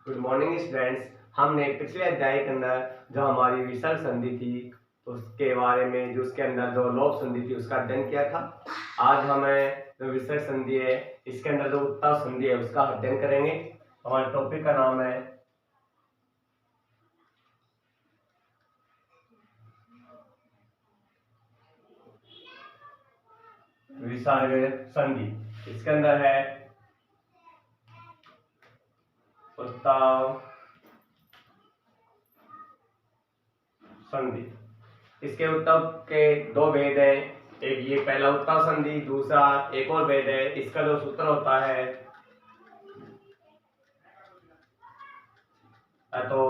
Good morning students. हमने पिछले अध्याय के अंदर जो हमारी विसर्ग संधि थी उसके बारे में, जो उसके अंदर जो लोप संधि थी उसका अध्ययन किया था। आज हमें जो विसर्ग संधि है इसके अंदर जो उत्ताव संधि है उसका अध्ययन करेंगे। हमारे टॉपिक का नाम है विसर्ग संधि। इसके अंदर है उत्ताव संधि। इसके उत्तव के दो भेद हैं, एक ये पहला उत्तव संधि, दूसरा एक और भेद है। इसका जो सूत्र होता है अतो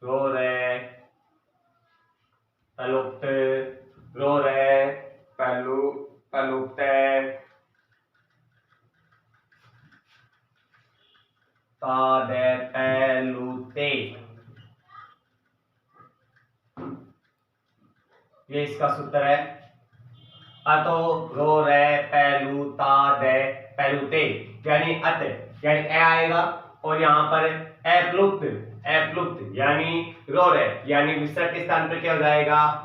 रो रे तलुप्त रो रे पहलू तलुप्त ता दे पहलुते। ये इसका सूत्र है। अतो रो रे पहलू ता दे पहलुते, यानी अत यानी ए आएगा और यहाँ पर एप्लुप्त यानी रो रे यानी विसर्ग के स्थान पर क्या हो जाएगा,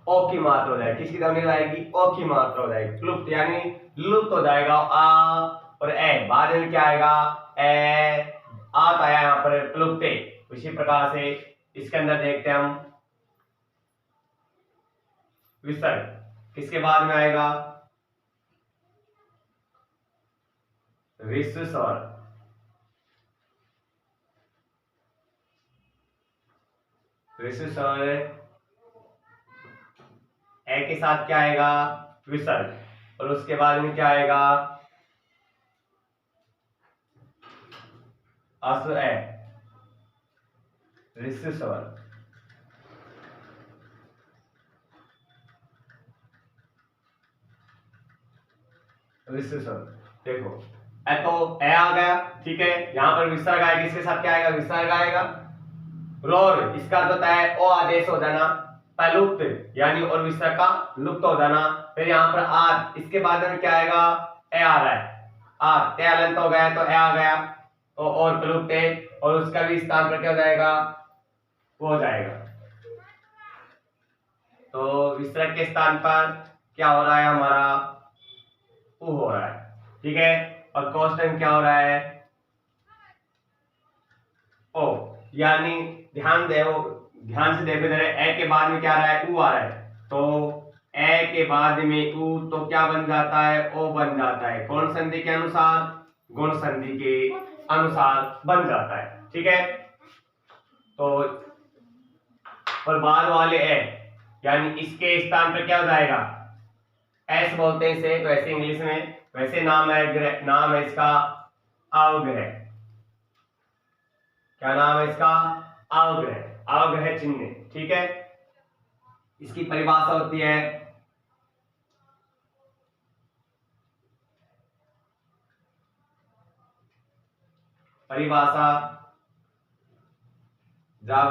ओ की मात्रा हो जाएगी। किसकी ध्वनि आएगी, ओ की मात्रा हो जाएगी। प्लुप्त यानी लुप्त हो जाएगा। आ और ए बाद में क्या आएगा, ए आत आया यहाँ पर प्लुप्ते। उसी प्रकार से इसके अंदर देखते हैं हम विसर्ग किसके बाद में आएगा, ऋस्व स्वर। ऋस्व स्वर ए के साथ क्या आएगा, विसर्ग, और उसके बाद में क्या आएगा, अश्व ए, ऋस्व स्वर। ऋस्व स्वर देखो, ए तो ए आ गया, ठीक है। यहां पर विसर्ग आएगा, इसके साथ क्या आएगा, विसर्ग आएगा। रोर इसका अर्थ होता है ओ आदेश हो जाना, पलुप्त यानी और विसर्ग का लुप्त हो जाना। फिर यहाँ पर आद, इसके बाद में क्या आएगा, ए आ रहा है, आद ते अलंत हो गया तो ए आ गया और प्लुप्त, और उसका भी स्थान पर क्या हो जाएगा, वो हो जाएगा। तो विसर्ग के स्थान पर क्या हो रहा है, हमारा उ हो रहा है, ठीक है। और कॉन्स्टेंट क्या हो रहा है, ओ, यानी ध्यान से देखो जरा, ए के बाद में क्या आ रहा है, उ आ रहा है। तो ए के बाद में उ तो क्या बन जाता है, ओ बन जाता है। कौन संधि के अनुसार, गुण संधि के अनुसार बन जाता है, ठीक है। तो और बाद वाले ए यानी इसके स्थान पर क्या हो जाएगा, एस बोलते हैं इसे, तो ऐसे इंग्लिश में वैसे नाम है इसका अवग्रह। क्या नाम है इसका, अवग्रह चिन्ह, ठीक है। इसकी परिभाषा होती है परिभाषा, जब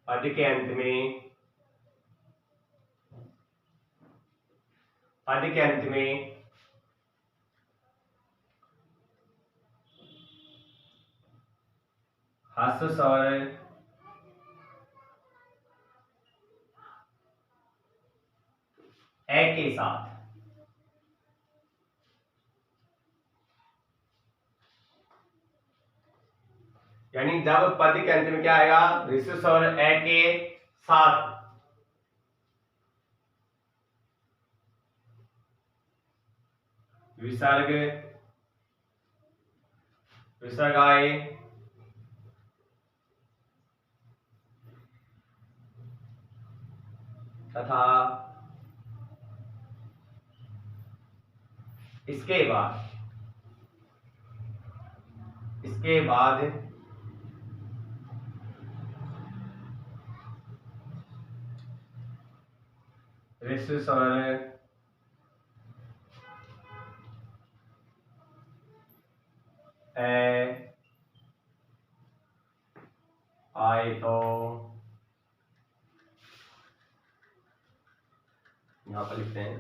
पद के अंत में ह्रस्व स्वर ए के साथ यानी जब पद के अंत में क्या आएगा, ऋस्व स्वर ए के साथ विसर्ग आए तथा इसके बाद ऋस्व स्वर ए आए तो यहां पर लिखते हैं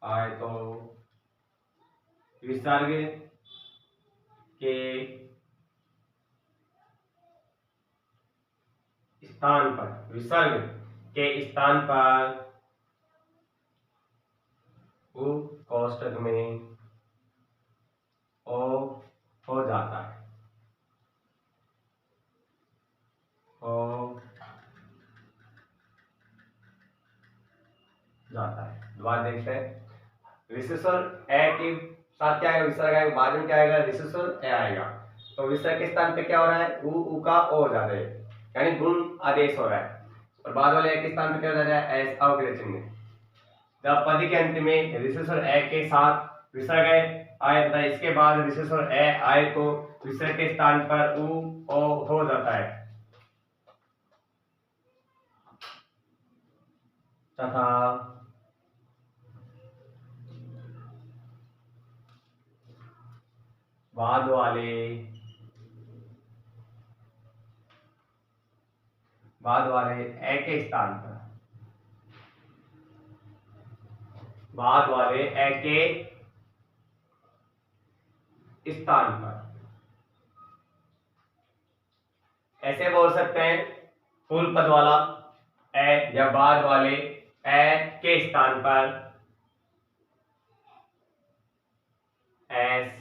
आए तो विसर्ग के स्थान पर, विसर्ग के स्थान पर उ कोष्ठक में ओ हो जाता है, हो जाता है। दोबारा देखते हैं। विशेषण ए के साथ क्या आएगा, विसर्ग आएगा, बाद में क्या आएगा, विशेषण ए आएगा। तो विसर्ग के स्थान पे क्या हो रहा है, उ का ओ हो जा रहा है, यानी गुण आदेश हो रहा है। और बाद वाले ए के स्थान पे क्या हो जा रहा है, एस अवग्रह चिन्ह। जब पद के अंत में विशेषण ए के साथ विसर्ग आए तथा इसके बाद विशेषण ए आए तो विसर्ग के स्थान पर उ ओ हो जाता है तथा बाद वाले ए के स्थान पर, बाद वाले ए के स्थान पर ऐसे बोल सकते हैं, पूर्व पद वाला ए या बाद वाले ए के स्थान पर एस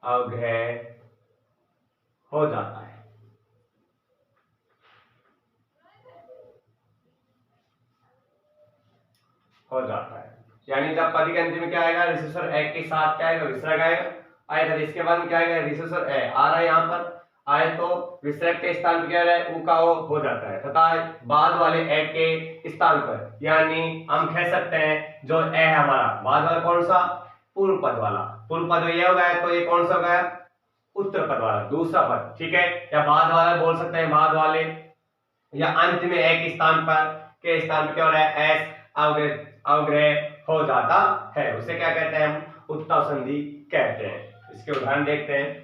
अवग्रह हो जाता है। हो जाता है यानी जब पद के अंत में क्या आएगा, विशेषण ए के साथ क्या आएगा, विसर्ग आएगा, इसके बाद में क्या आएगा, विशेषण ए आ रहा है यहाँ पर आए तो विसर्ग के स्थान पर क्या है, उ का ओ हो जाता है तथा बाद वाले ए के स्थान पर, यानी हम कह सकते हैं जो ए है हमारा बाद वाला कौन सा, पूर्व पद वाला, पूर्व पद ये हो गया तो ये कौन सा हो गया, उत्तर पद वाला दूसरा पद, ठीक है। या बाद वाला बोल सकते हैं, बाद वाले या अंत में ए के स्थान पर क्या हो रहा है, एस अवग्रह हो जाता है, उसे क्या कहते हैं हम, उत्तर संधि कहते हैं। इसके उदाहरण देखते हैं।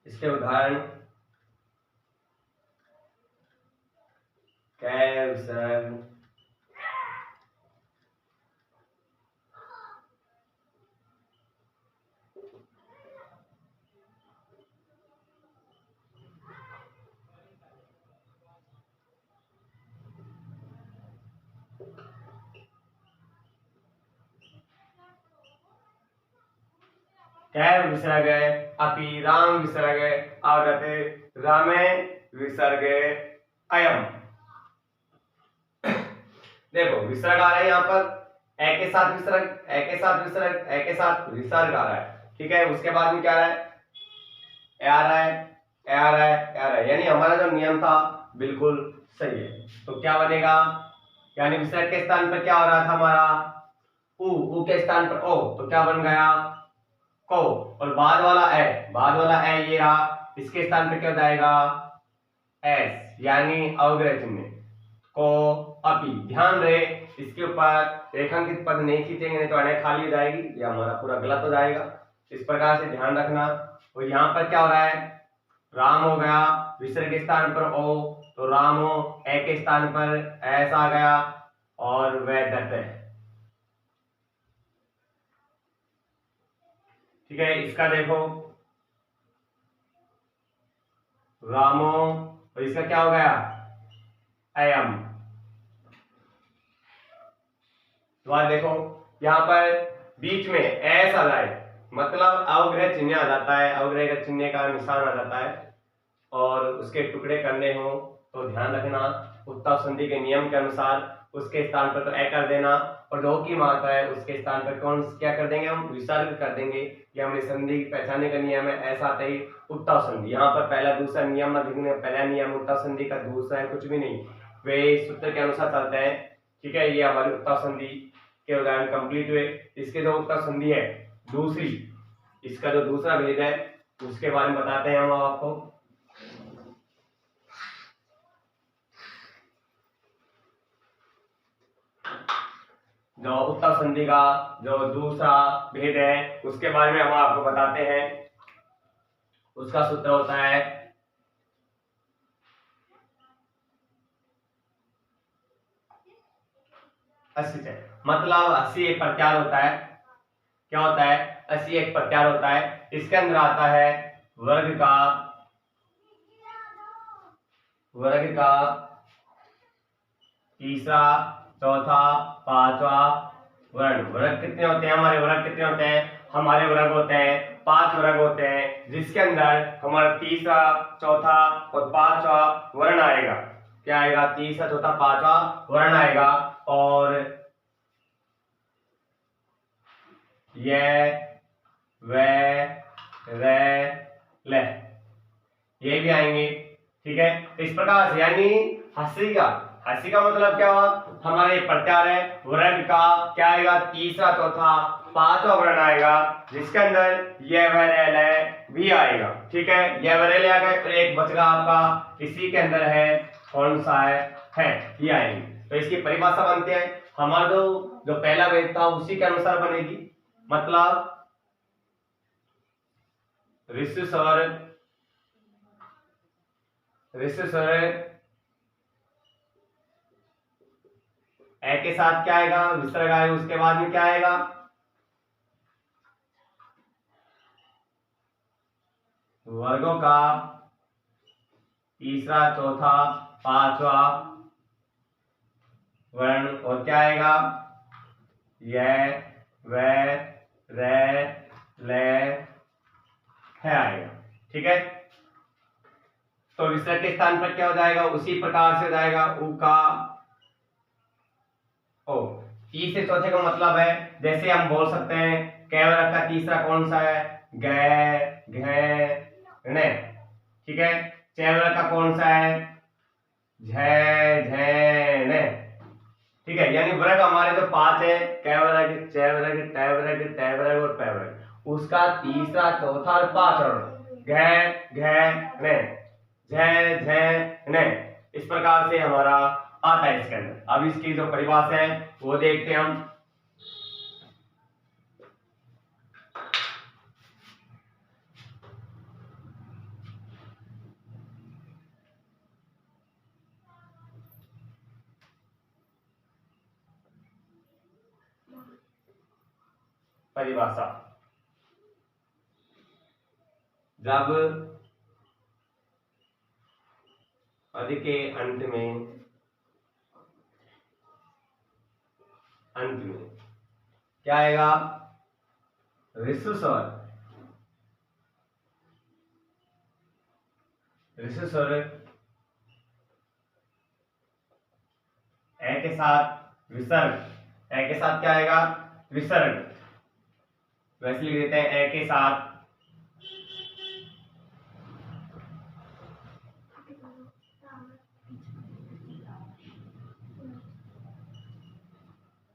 इसके उदाहरण कैवसन, कैव विसर्ग अपि राम विसर्ग आगते रामे विसर्ग अयम। देखो विसर्ग आ रहा है यहाँ पर ए के साथ विसर्ग, ए के साथ विसर्ग, ए के साथ विसर्ग आ रहा है, ठीक है। उसके बाद में क्या आ रहा है, ए आ रहा है, ए आ रहा है, ए आ रहा है, यानी हमारा जो नियम था बिल्कुल सही है। तो क्या बनेगा, यानी विसर्ग के स्थान पर क्या हो रहा था हमारा, उ के स्थान पर ओ, तो क्या बन गया, को। और बाद वाला ए ये रहा, इसके स्थान पे क्या हो जाएगा, एस, यानी अवग्रह चिन्ह को अपि। ध्यान रहे इसके ऊपर रेखांकित पद नहीं खींचेंगे, नहीं तो अने खाली हो जाएगी, ये हमारा पूरा गलत हो जाएगा। इस प्रकार से ध्यान रखना। और यहाँ पर क्या हो रहा है, राम हो गया, विसर्ग के स्थान पर ओ, तो राम हो, ए के स्थान पर एस आ गया और वह दत्त है, ठीक है। इसका देखो रामो, और इसका क्या हो गया, अयम। तो देखो यहाँ पर बीच में एस आ जाए, मतलब अवग्रह चिन्ह आ जाता है, अवग्रह का चिन्ह का निशान आ जाता है, और उसके टुकड़े करने हो तो ध्यान रखना उत्तर संधि के नियम के अनुसार उसके स्थान पर तो ए कर देना, और जो की मात्रा है उसके स्थान पर कौन क्या कर देंगे, हम विसर्ग कर देंगे। ये हमारी संधि पहचानने का नियम है, ऐसा आता ही उत्तर संधि। यहाँ पर पहला दूसरा नियम ना लिखने, पहला नियम उत्तर संधि का, दूसरा है कुछ भी नहीं, वे सूत्र के अनुसार चलते हैं, ठीक है। ये हमारी उत्तर संधि के उदाहरण कंप्लीट हुए। इसके जो उत्तर संधि है दूसरी, इसका जो दूसरा भेद है उसके बारे में बताते हैं हम आपको। जो उत्तर संधि का जो दूसरा भेद है उसके बारे में हम आपको बताते हैं। उसका सूत्र होता है अस्सी से, मतलब 80 एक प्रत्यार होता है। क्या होता है? 80 एक प्रत्यार होता है। इसके अंदर आता है वर्ग का तीसरा, चौथा, पांचवा वर्ण। वर्ग कितने होते हैं? हमारे वर्ग कितने होते हैं? हमारे वर्ग होते हैं 5 वर्ग होते हैं, जिसके अंदर हमारा तीसरा, चौथा और पांचवा वर्ण आएगा। क्या आएगा? तीसरा, चौथा, पांचवा वर्ण आएगा। और ये वे रे ले ये भी आएंगे। ठीक है, इस प्रकार से यानी हंसी का मतलब क्या हुआ? हमारे प्रत्यार है वर्ग का क्या आएगा? तीसरा, चौथा, पांचवा वर्ण आएगा, जिसके अंदर ये वे रे ले भी आएगा। ठीक है, ये वे रे ले आ गए, तो एक बच गया आपका, इसी के अंदर है कौन सा है ये आएंगे। तो इसकी परिभाषा बनती है हमारा जो पहला वेद था उसी के अनुसार बनेगी। मतलब ऋषि स्वर ए के साथ क्या आएगा? विसर्ग आएगा। उसके बाद में क्या आएगा? वर्गों का तीसरा, चौथा, पांचवा वर्ण। और क्या आएगा? ये वे रे ले है आएगा। ठीक है, तो विसर्ग के स्थान पर क्या हो जाएगा? उसी प्रकार से हो जाएगा उ का ओ। ई से चौथे का मतलब है, जैसे हम बोल सकते हैं कैवरक का तीसरा कौन सा है? ग घ ने। ठीक है, चैवरक का कौन सा है? झ ने। ठीक है, यानी वर्ग हमारे जो 5 है, कैवरक, चैवरक, टैवरक, तैवरक और पैवरक, उसका तीसरा, चौथा और पांचवा घ ने, झ ने, इस प्रकार से हमारा आता है इसके अंदर। अब इसकी जो परिभाषा है वो देखते हैं हम। परिभाषा, जब पद के अंत में क्या आएगा? ऋषि स्वर ए के साथ विसर्ग, ए के साथ क्या आएगा? विसर्ग। वैसे लिख देते हैं ए के साथ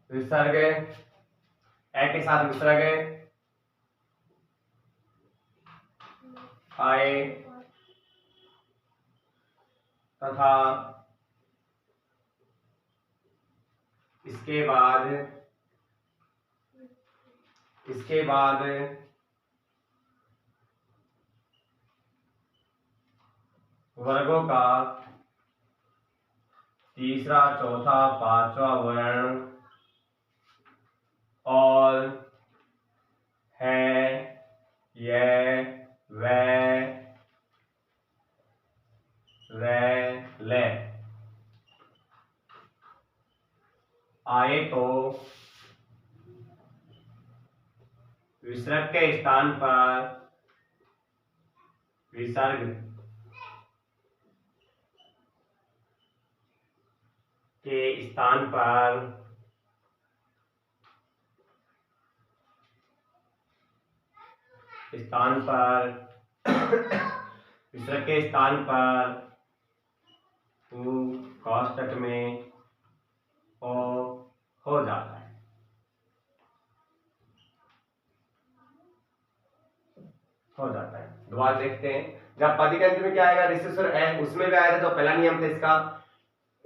विसर्ग, ए के साथ विसर्ग आए तथा इसके बाद वर्गों का तीसरा, चौथा, पांचवा वर्ण और है, ये, वे, रे, ले आए तो विसर्ग के स्थान पर विसर्ग के स्थान पर विसर्ग के स्थान पर कोष्ठक में हो जाता है। हो जाता है। दोबारा देखते हैं, जब पदिकंत में क्या आएगा, रिसिव स्वर ए, उसमें भी आया था, तो पहला नियम था इसका,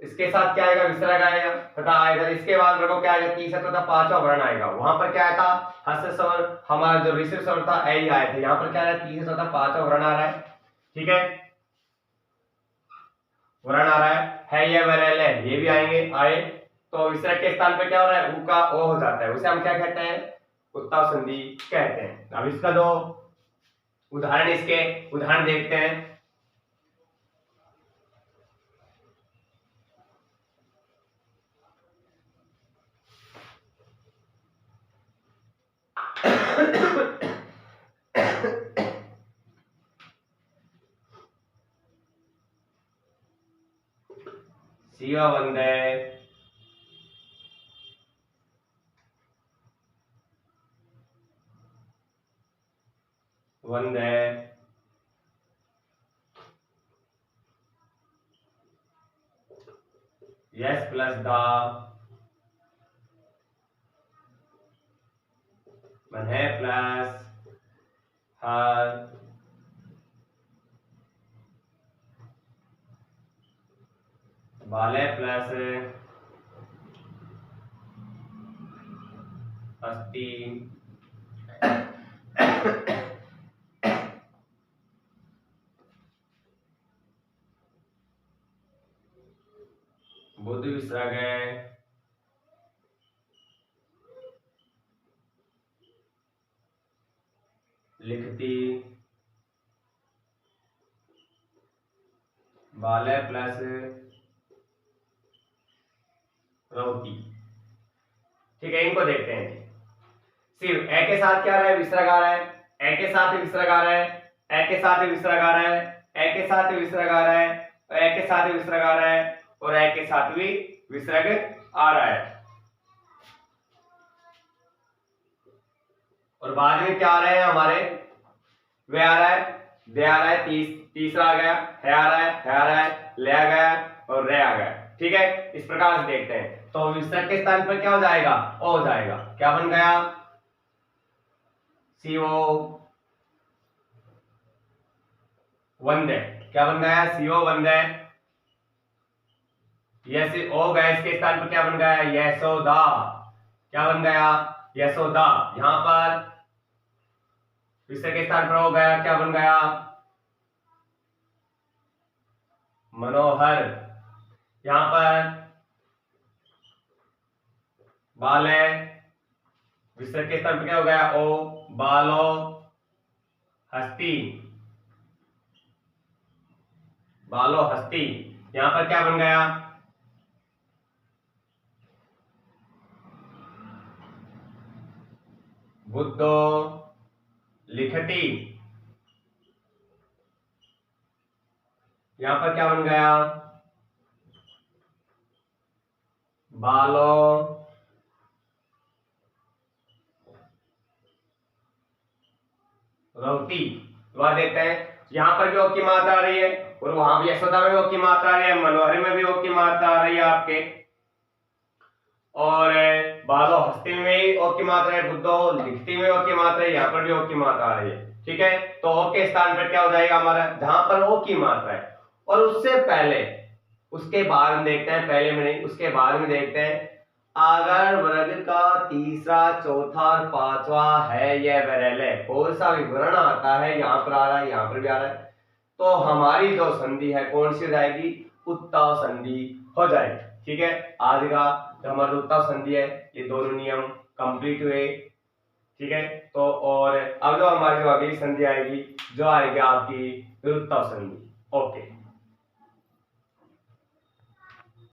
इसके साथ क्या आएगा, विसर्ग आएगा तथा इधर इसके बाद देखो क्या आएगा, तीसरा तथा पांचवा वर्ण आएगा। वहां पर क्या आया था, हस्त स्वर, हमारा जो रिसिव स्वर था ए ही आया था। यहाँ पर क्या आ रहा है, तीसरा तथा पांचवा वर्ण आ रहा है। ठीक है, वर्ण आ रहा है या वरल है, ये भी आएंगे आए, तो विसर्ग के स्थान पे क्या हो रहा है, उ का ओ हो जाता है, उसे हम क्या कहते हैं, उत्ताव संधि कहते हैं। अब इसका दो उदाहरण, इसके उदाहरण देखते हैं। शिव वंदे, वंदे, यस प्लस द, है प्लस हर, बाले प्लस हस्ती, बुध विसर्ग है, लिखती, बाले प्लस रोटी। ठीक है, इनको देखते हैं। सिर्फ ए के साथ क्या आ रहा है, विसर्ग आ रहा है, ए के साथ ही विसर्ग आ रहा है, ए के साथ ही विसर्ग आ रहा है, ए के साथ ही विसर्ग आ रहा है, ए के साथ ही विसर्ग आ रहा है, और ए के साथ भी विसर्ग आ रहा है। और बाद में क्या आ रहे हैं हमारे, वे आ रहा है, दे आ रहा है, तीसरा आ गया, है आ रहा है, है आ रहा है, ले आ गया और रे आ गया। ठीक है, इस प्रकार से देखते हैं। तो विसर्ग के स्थान पर क्या हो जाएगा, ओ हो जाएगा। क्या बन गया, सीओ वंदे, क्या बन गया, सीओ वंदे। यस ओ गया, इसके स्थान पर क्या बन गया, यशोदा, क्या बन गया, यशोदा। यहां पर विसर्ग के स्थान पर हो गया, क्या बन गया, मनोहर। यहां पर बाले, विसर्ग के स्थान पर क्या हो गया, ओ, बालो हस्ती, बालो हस्ती। यहां पर क्या बन गया, बुद्धो लिखती। यहां पर क्या बन गया, बालो रोटी। वह देखते हैं, यहां पर भी ओ की मात्रा आ रही है, और वहां भी यशोदा में भी ओ की मात्रा आ रही है, मनोहरी में भी ओ की मात्रा आ रही है आपके, और बालो हस्ती में भी ओ की मात्रा है, बुद्धो लिखती में ओ की मात्रा है, यहाँ पर भी ओ की मात्रा आ रही है। ठीक है, तो ओ के स्थान पर क्या हो जाएगा हमारा, जहां पर ओ की मात्रा है। और उससे पहले, उसके बाद में देखते हैं, पहले में नहीं, उसके बाद में देखते हैं, अगर वर्ग का तीसरा, चौथा और पांचवा है यह विरल है, कौन सा विवरण आता है, यहाँ पर आ रहा है, यहाँ पर भी आ रहा है, तो हमारी जो संधि है कौन सी हो जाएगी, उत्ताव संधि हो जाएगी। ठीक है, आज का जो हमारा उत्ताव संधि है, ये दोनों नियम कंप्लीट हुए। ठीक है, तो और अब जो हमारी जो अगली संधि आएगी, जो आएगी आपकी विरुत्ताव संधि। ओके।